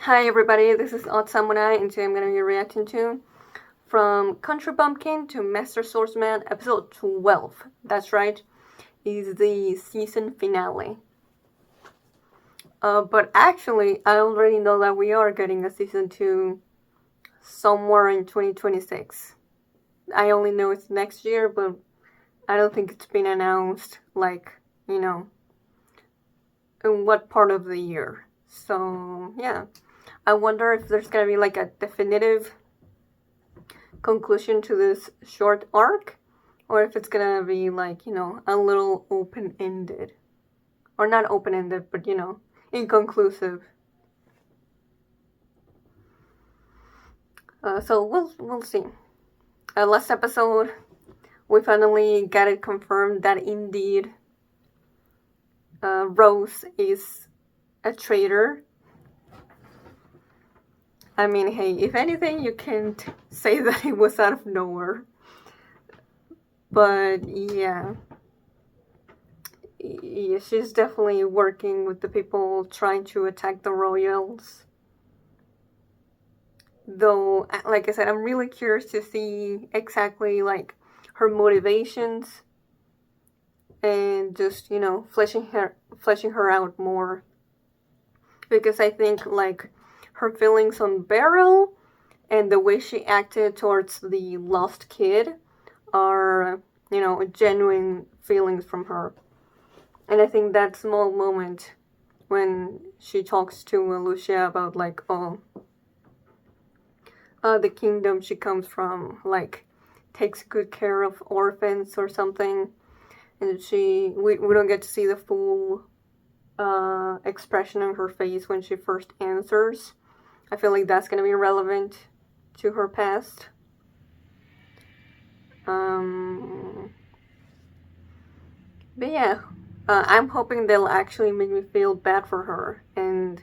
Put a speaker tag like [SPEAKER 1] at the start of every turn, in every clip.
[SPEAKER 1] Hi everybody, this is Odd Samurai, and today I'm going to be reacting to From Country Bumpkin to Master Swordsman, episode 12. That's right, is the season finale. But actually, I already know that we are getting a season 2 somewhere in 2026. I only know it's next year, but I don't think it's been announced, in what part of the year. So, yeah. I wonder if there's gonna be a definitive conclusion to this short arc, or if it's gonna be a little open-ended. Or not open-ended, but inconclusive. So we'll see. Last episode, we finally got it confirmed that indeed Rose is a traitor. I mean, hey, if anything, you can't say that it was out of nowhere. But yeah, she's definitely working with the people trying to attack the royals. Though, like I said, I'm really curious to see exactly her motivations and just fleshing her out more, because I think her feelings on Beryl and the way she acted towards the lost kid are genuine feelings from her. And I think that small moment when she talks to Lucia about the kingdom she comes from takes good care of orphans or something, and we don't get to see the full expression on her face when she first answers. I feel like that's gonna be relevant to her past. But yeah, I'm hoping they'll actually make me feel bad for her, and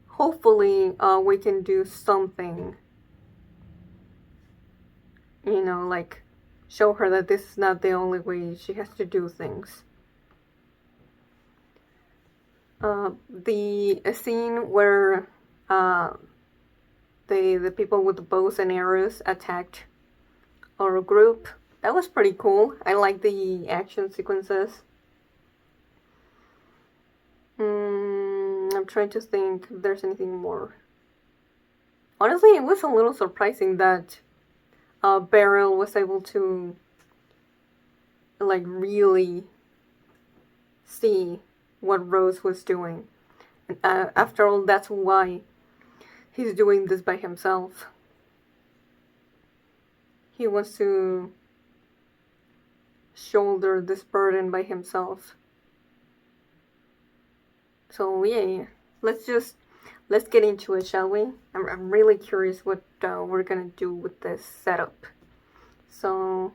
[SPEAKER 1] hopefully we can do something, show her that this is not the only way she has to do things. The scene where the people with the bows and arrows attacked our group, that was pretty cool. I like the action sequences. I'm trying to think if there's anything more. Honestly, it was a little surprising that Beryl was able to really see what Rose was doing. And, after all, that's why he's doing this by himself. He wants to shoulder this burden by himself. So yeah, let's get into it, shall we? I'm really curious what we're gonna do with this setup. So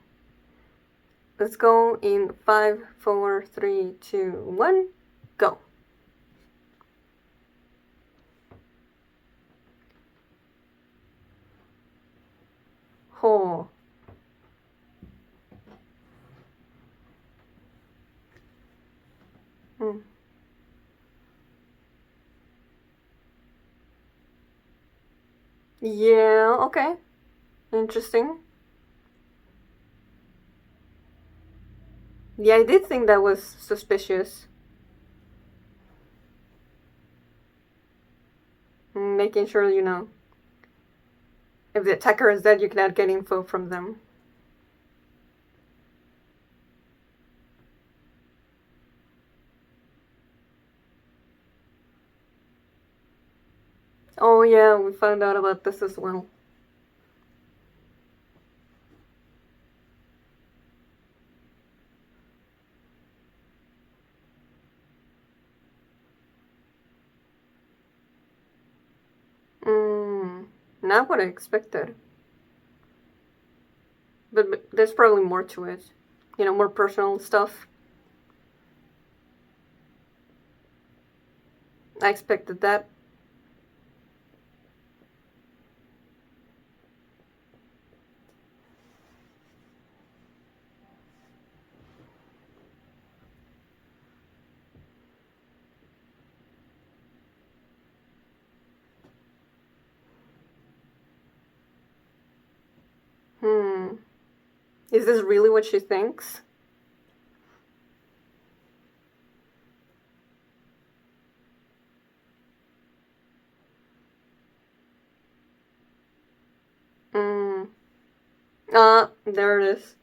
[SPEAKER 1] let's go in 5, 4, 3, 2, 1, go. Oh. Yeah, okay. Interesting. Yeah, I did think that was suspicious. Making sure, if the attacker is dead, you cannot get info from them. Oh yeah, we found out about this as well. Not what I expected. But there's probably more to it. More personal stuff. I expected that. Is this really what she thinks? Mm. Ah, there it is.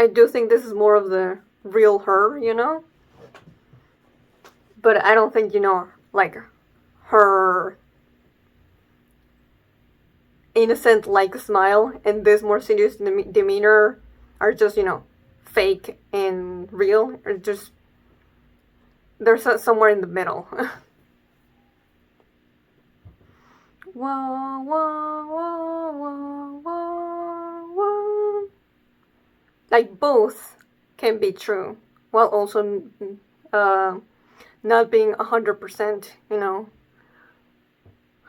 [SPEAKER 1] I do think this is more of the real her, you know? But I don't think, like, her innocent, like, smile and this more serious demeanor are just, fake and real. Or just, there's somewhere in the middle. Wah, wah, wah, wah, wah, wah. Like, both can be true while also uh, not being 100%,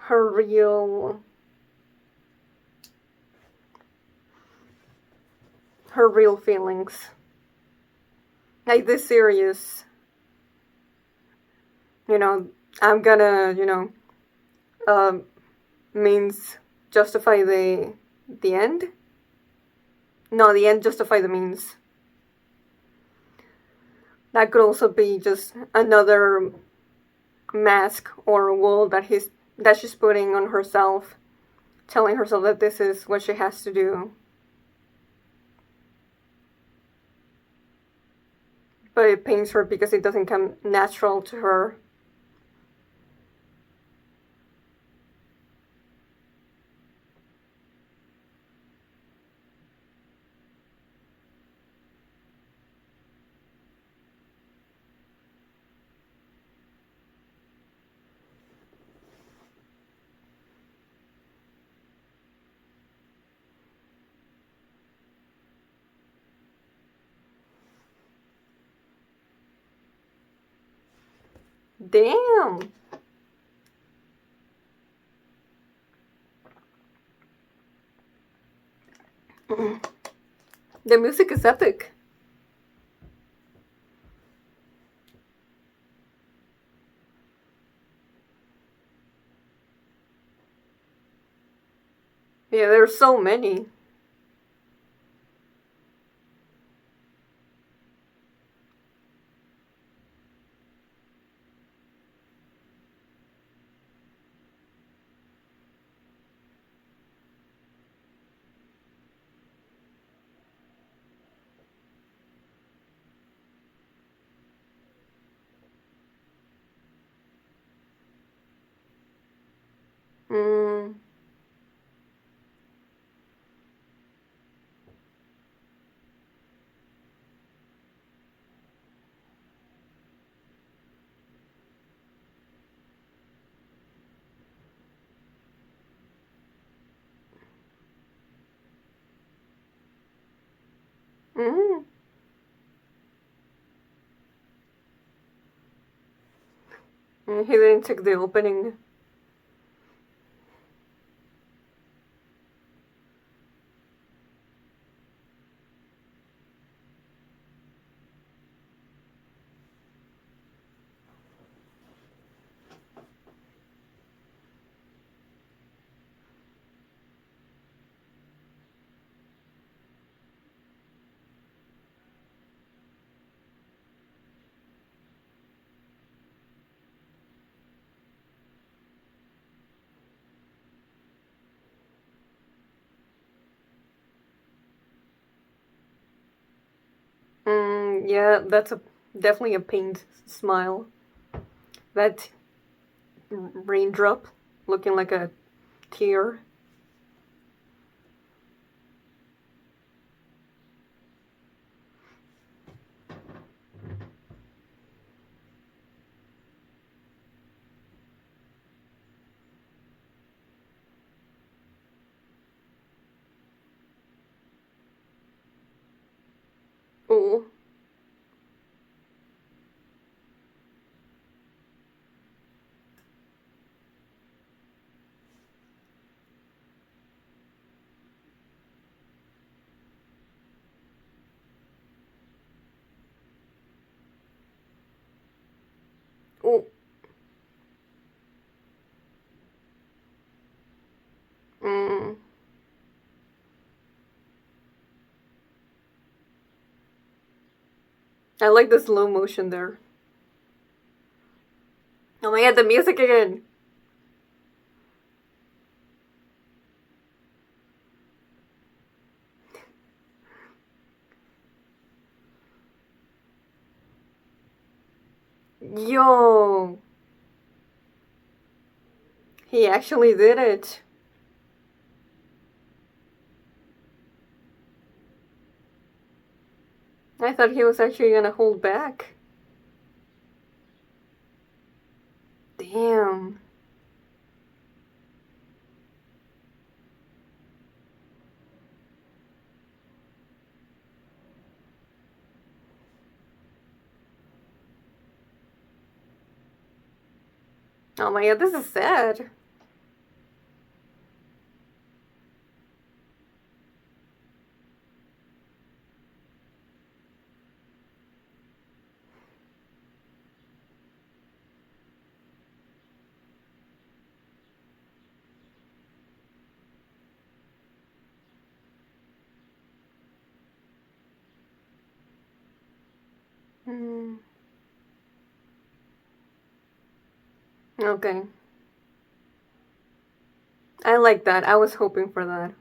[SPEAKER 1] her real feelings. Like this serious, I'm gonna, um, means justify the end. No, the end justify the means. That could also be just another mask or wall that she's putting on herself, telling herself that this is what she has to do. But it pains her because it doesn't come natural to her. Damn! The music is epic. Yeah, there's so many. Mm. Mm. He didn't take the opening. Yeah, that's definitely a pained smile. That raindrop looking like a tear. Oh. I like the slow motion there. Oh my god, the music again! Yo! He actually did it. I thought he was actually gonna hold back. Damn. Oh my god, this is sad. Hmm. Okay. I like that. I was hoping for that.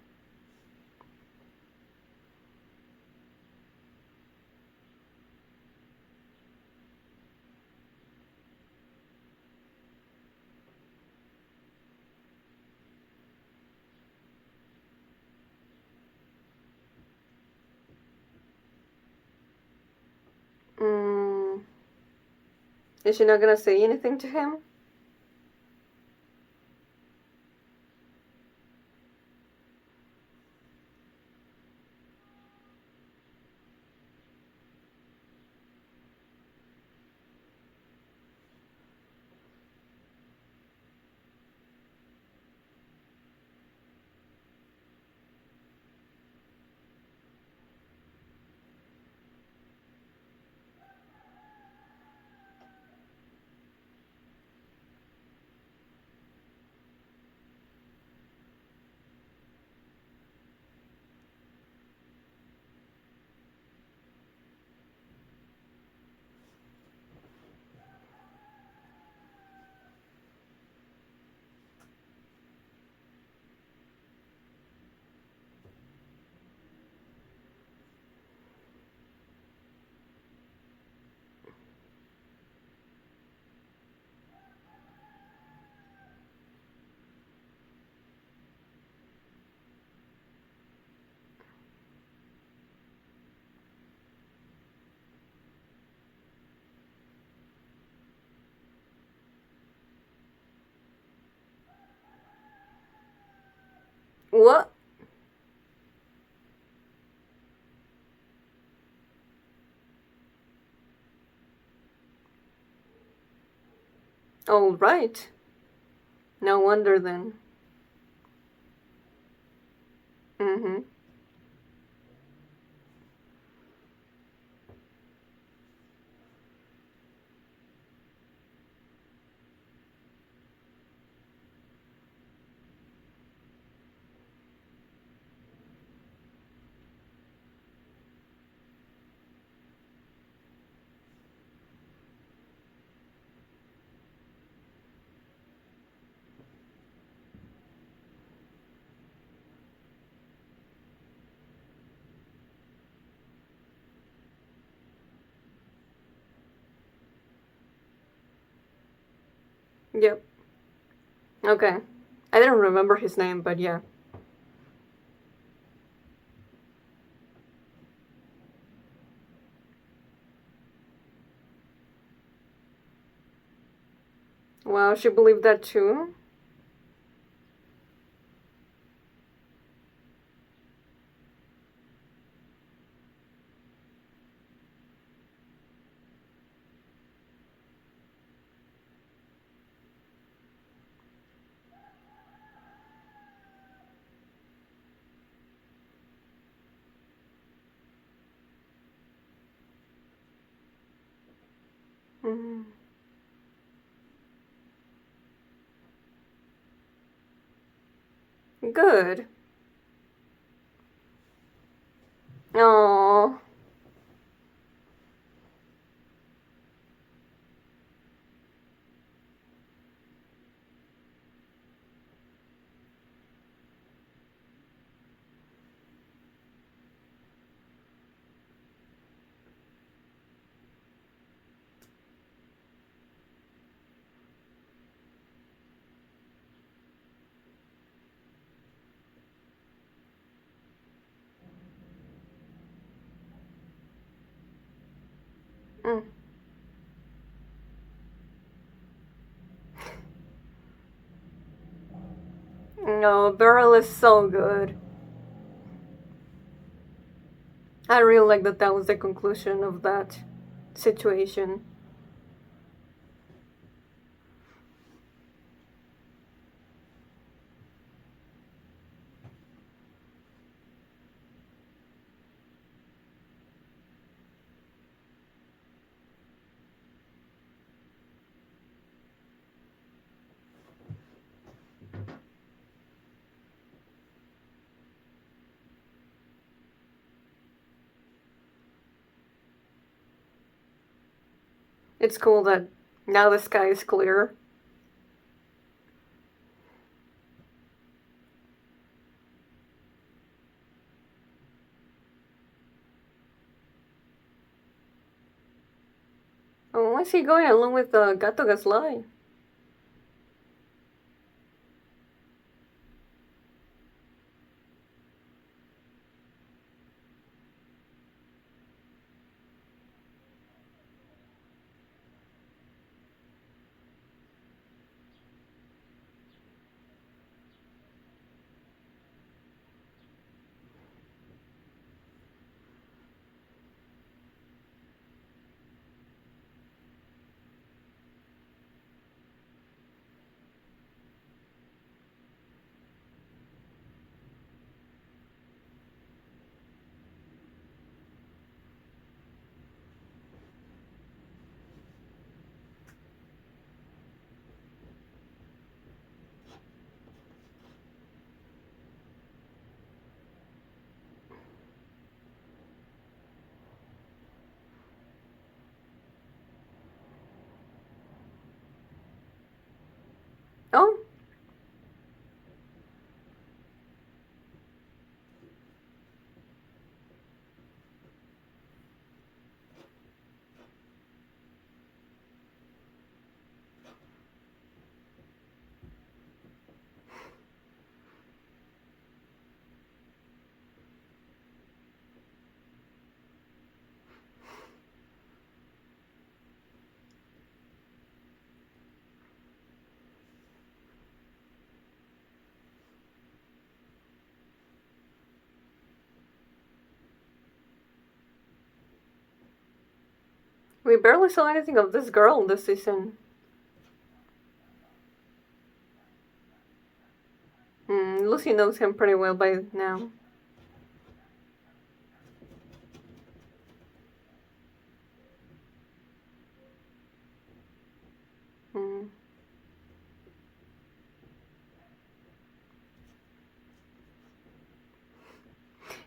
[SPEAKER 1] Mm. Is she not gonna say anything to him? What? All right. No wonder then. Mm-hmm. Yep. Okay. I didn't remember his name, but yeah. Wow, she believed that too? Mm. Good. Oh. Mm. No, Beryl is so good. I really like that that was the conclusion of that situation. It's cool that now the sky is clear. Oh, why is he going along with the Gato Gasly? Oh, we barely saw anything of this girl this season. Lucy knows him pretty well by now. Mm.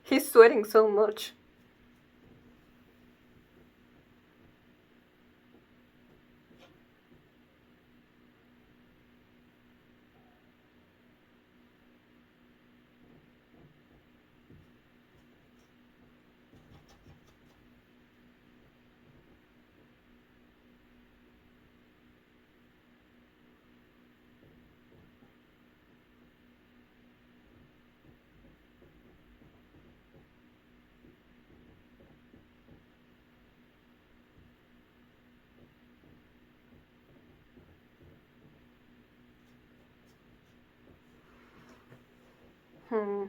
[SPEAKER 1] He's sweating so much. Hmm.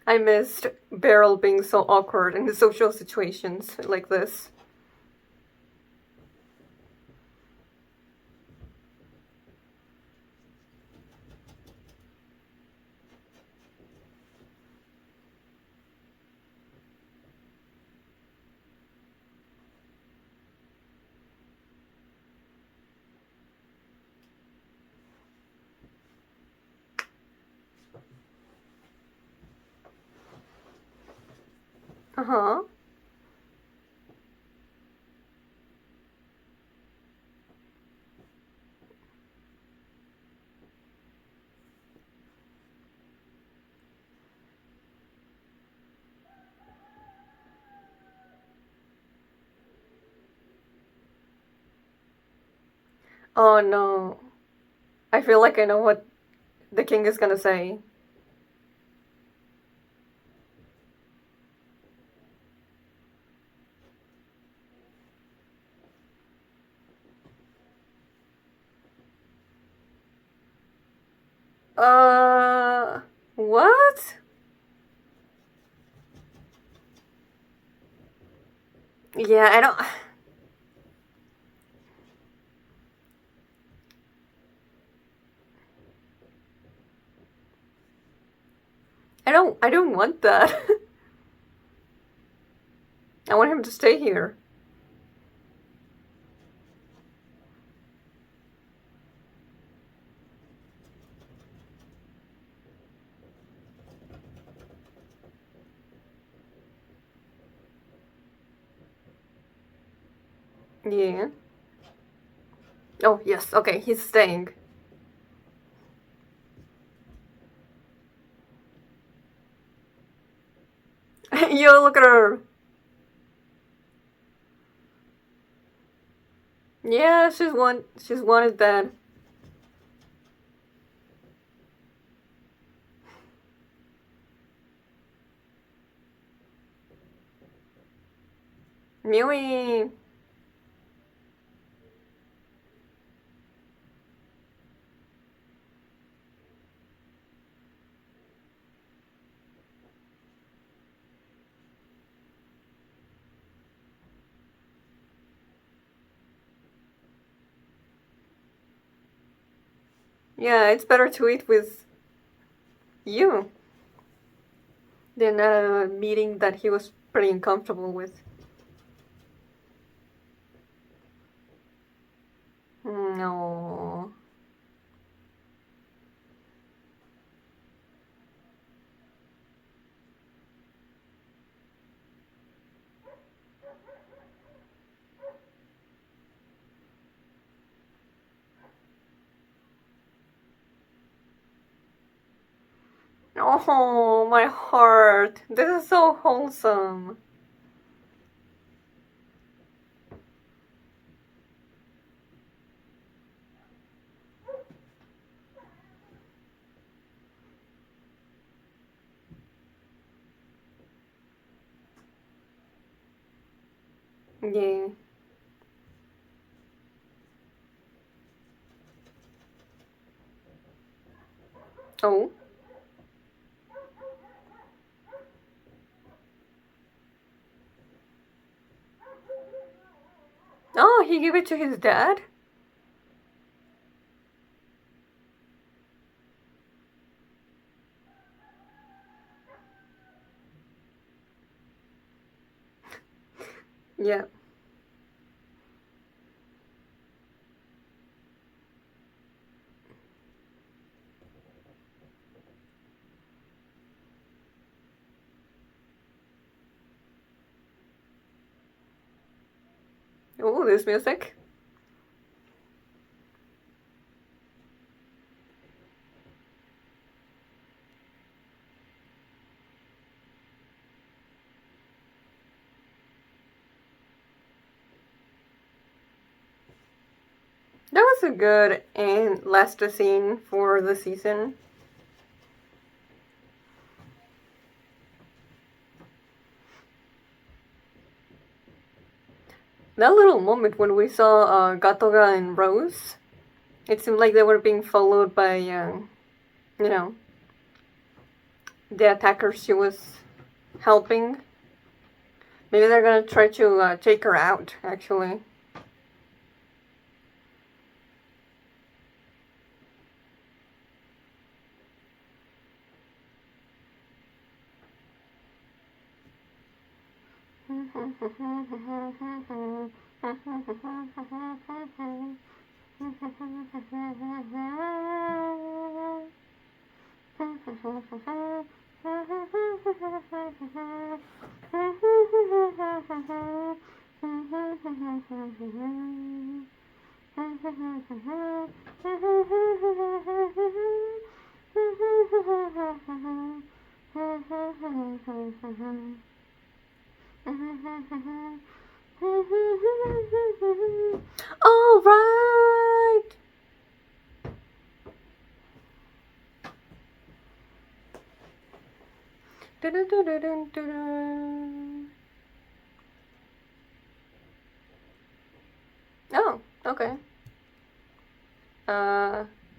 [SPEAKER 1] I missed Beryl being so awkward in social situations like this. Uh-huh. Oh no. I feel like I know what the king is gonna say. What? Yeah, I don't want that. I want him to stay here. Yeah. Oh, yes, okay, he's staying. Yo, look at her. Yeah, she's wanted that. Mewy. Yeah, it's better to eat with you than a meeting that he was pretty uncomfortable with. No. Oh, my heart. This is so wholesome. Yeah. Oh. Oh, he gave it to his dad? Yeah. Oh, this music. That was a good and last scene for the season. That little moment when we saw Gatoga and Rose, it seemed like they were being followed by, you know, the attackers she was helping. Maybe they're gonna try to take her out, actually. All right. Oh, okay.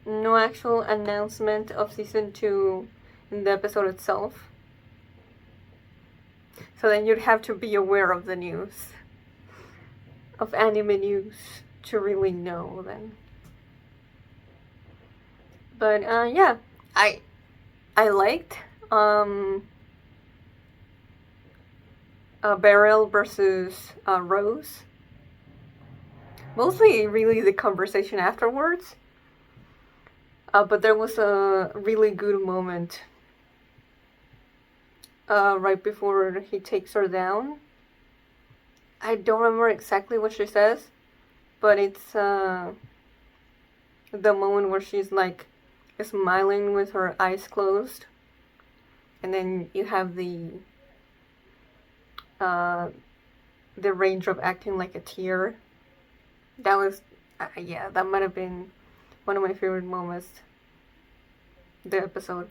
[SPEAKER 1] No actual announcement of season 2 in the episode itself. So then you'd have to be aware of the news, of anime news, to really know then. But yeah, I liked Beryl versus Rose. Mostly, really, the conversation afterwards. But there was a really good moment right before he takes her down. I don't remember exactly what she says, but it's the moment where she's like smiling with her eyes closed, and then you have the range of acting like a tear. That was yeah, that might have been one of my favorite moments. The episode.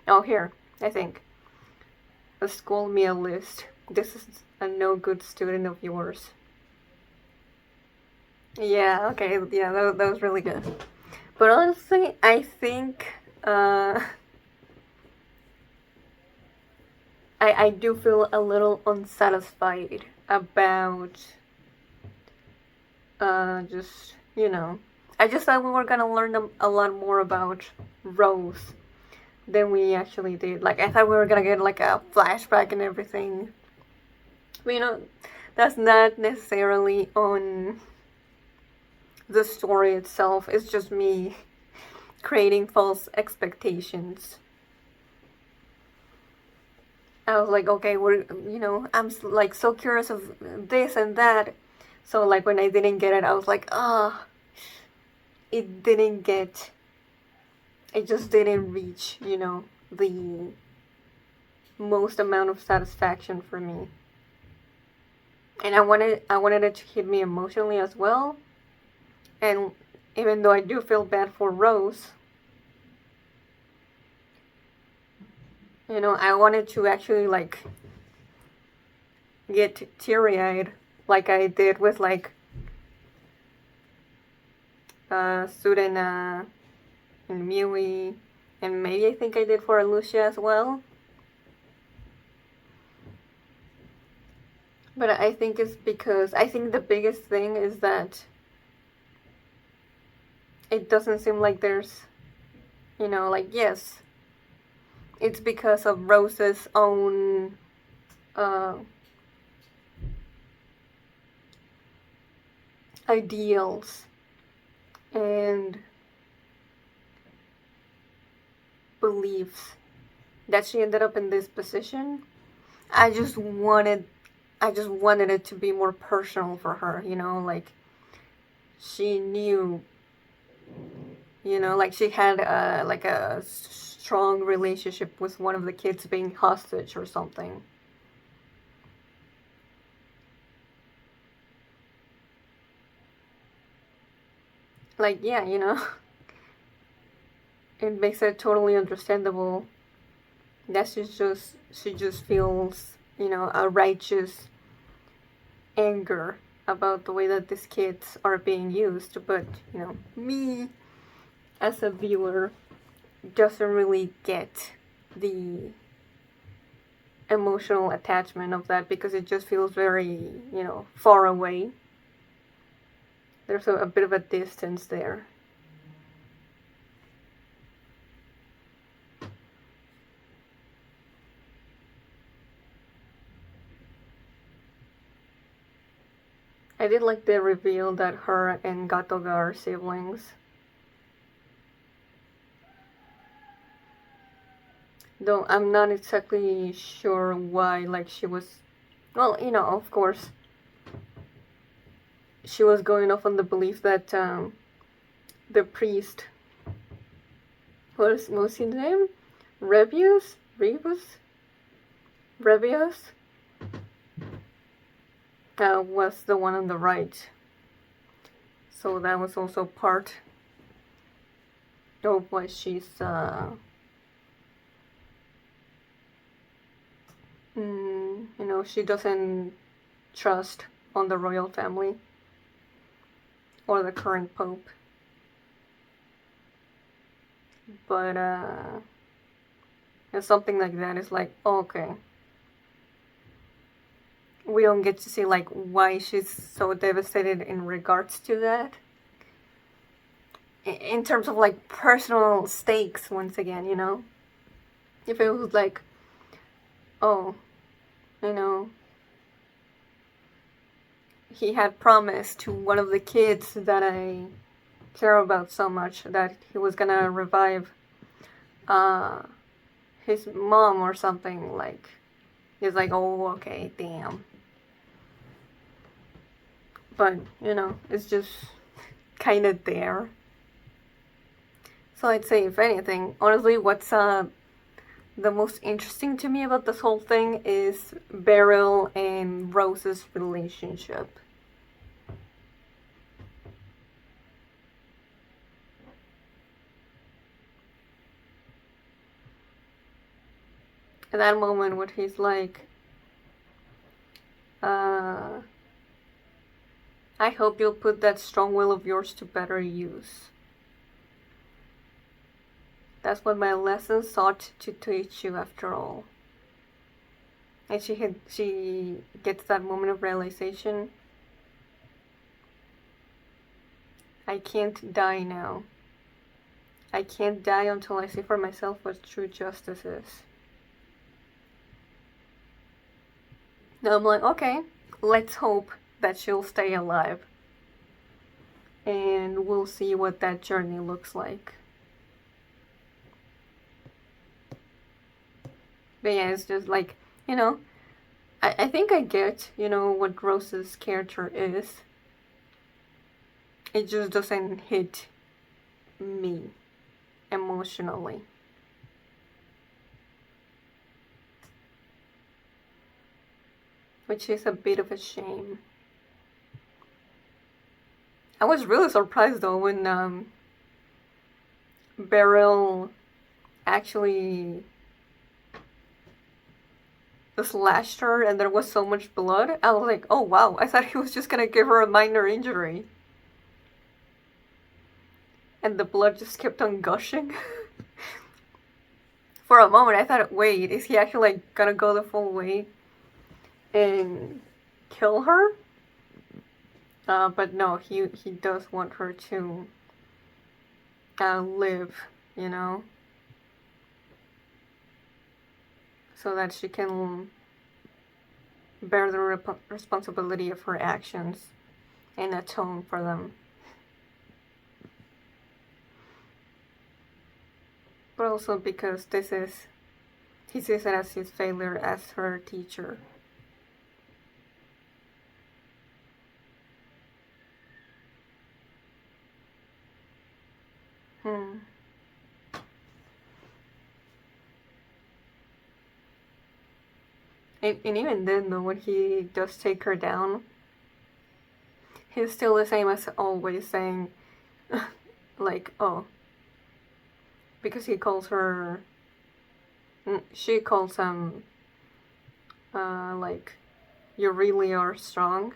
[SPEAKER 1] Oh, here, I think. A school meal list. This is a no good student of yours. Yeah, okay, yeah, that was really good. But honestly, I think I do feel a little unsatisfied about just, you know, I just thought we were gonna learn a lot more about Rose than we actually did. Like, I thought we were gonna get like a flashback and everything. But, you know, that's not necessarily on the story itself. It's just me creating false expectations. I was like, okay, I'm like so curious of this and that. So like when I didn't get it, I was like, it just didn't reach, the most amount of satisfaction for me. And I wanted it to hit me emotionally as well. And even though I do feel bad for Rose, I wanted to actually like get teary-eyed like I did with like Sudena and Miui, and maybe I think I did for Lucia as well. But I think it's because I think the biggest thing is that it doesn't seem like there's, like, yes, it's because of Rose's own ideals and beliefs that she ended up in this position. I just wanted it to be more personal for her, like she knew, like she had like a strong relationship with one of the kids being hostage or something. Like, yeah, it makes it totally understandable that she just feels, a righteous anger about the way that these kids are being used. But, me as a viewer doesn't really get the emotional attachment of that because it just feels very, far away. There's a bit of a distance there. I did like the reveal that her and Gatoga are siblings. Though I'm not exactly sure why, like, she was, well, of course, she was going off on the belief that the priest, what was his name? Rebius? Rebus? Rebius? Was the one on the right. So that was also part of why she's, she doesn't trust on the royal family or the current pope. But and something like that is like, okay, we don't get to see like why she's so devastated in regards to that. In terms of like personal stakes, once again, if it was like, oh, he had promised to one of the kids that I care about so much that he was gonna revive his mom or something, like, he's like, oh, okay, damn. But, it's just kind of there. So I'd say, if anything, honestly, what's the most interesting to me about this whole thing is Beryl and Rose's relationship. At that moment when he's like, I hope you'll put that strong will of yours to better use. That's what my lessons sought to teach you after all. And she gets that moment of realization. I can't die now. I can't die until I see for myself what true justice is. Now I'm like, okay, let's hope that she'll stay alive. And we'll see what that journey looks like. But yeah, it's just like, I think I get, what Rose's character is. It just doesn't hit me emotionally. Which is a bit of a shame. I was really surprised though when Beryl actually slashed her and there was so much blood. I was like, oh wow, I thought he was just gonna give her a minor injury. And the blood just kept on gushing. For a moment I thought, wait, is he actually like gonna go the full way and kill her? But no, he does want her to live, so that she can bear the responsibility of her actions and atone for them. But also because he sees it as his failure as her teacher. And even then, though, when he does take her down, he's still the same as always, saying, like, oh, because he calls her, she calls him, like, you really are strong.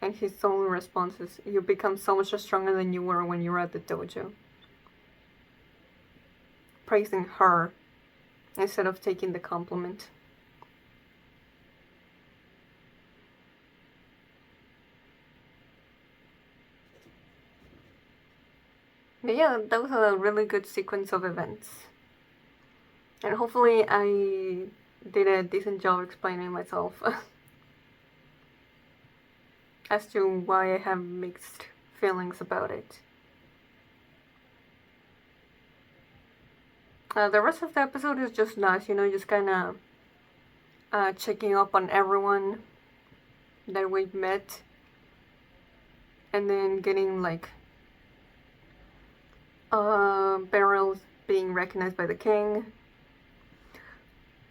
[SPEAKER 1] And his only response is, you become so much stronger than you were when you were at the dojo. Praising her instead of taking the compliment. But yeah, that was a really good sequence of events. And hopefully I did a decent job explaining myself as to why I have mixed feelings about it. The rest of the episode is just nice, just kind of checking up on everyone that we've met, and then getting like Beryl being recognized by the king,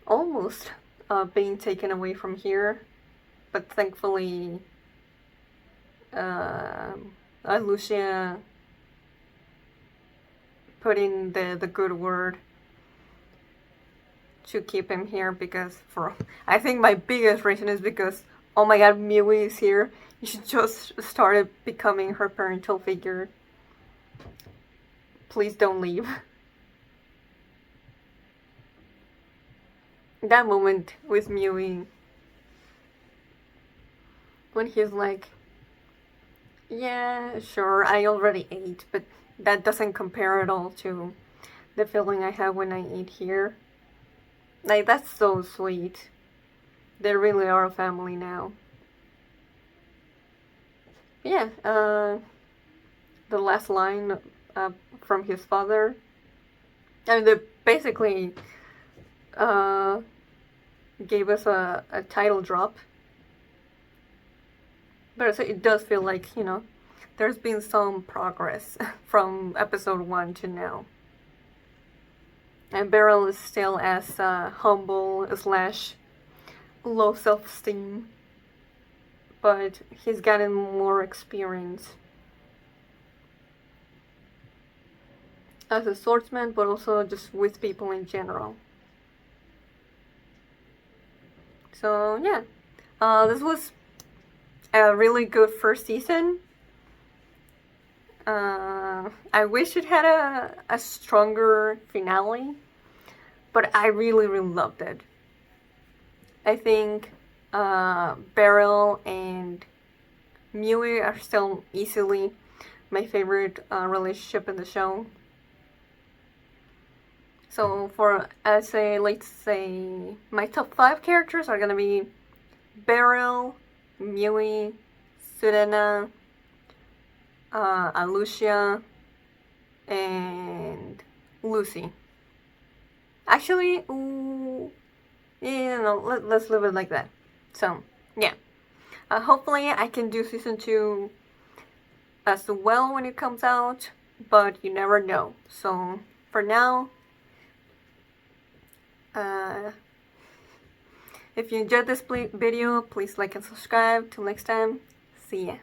[SPEAKER 1] almost being taken away from here, but thankfully Lucia put in the good word to keep him here, because I think my biggest reason is because, oh my god, Miwi is here. She just started becoming her parental figure. Please don't leave. That moment with Miwi, when he's like, yeah, sure, I already ate, but that doesn't compare at all to the feeling I have when I eat here. Like, that's so sweet. They really are a family now. Yeah, the last line from his father, I mean, they basically gave us a title drop. But it does feel like, there's been some progress from episode 1 to now. And Beryl is still as humble / low self-esteem, but he's gotten more experience as a swordsman, but also just with people in general. So yeah, this was a really good first season. I wish it had a stronger finale, but I really, really loved it. I think Beryl and Miwi are still easily my favorite relationship in the show. So let's say my top 5 characters are gonna be Beryl, Miwi, Serena, Alucia, and Lucy. Actually, let's leave it like that. So, yeah. Hopefully I can do season 2 as well when it comes out, but you never know. So, for now, if you enjoyed this video, please like and subscribe. Till next time, see ya.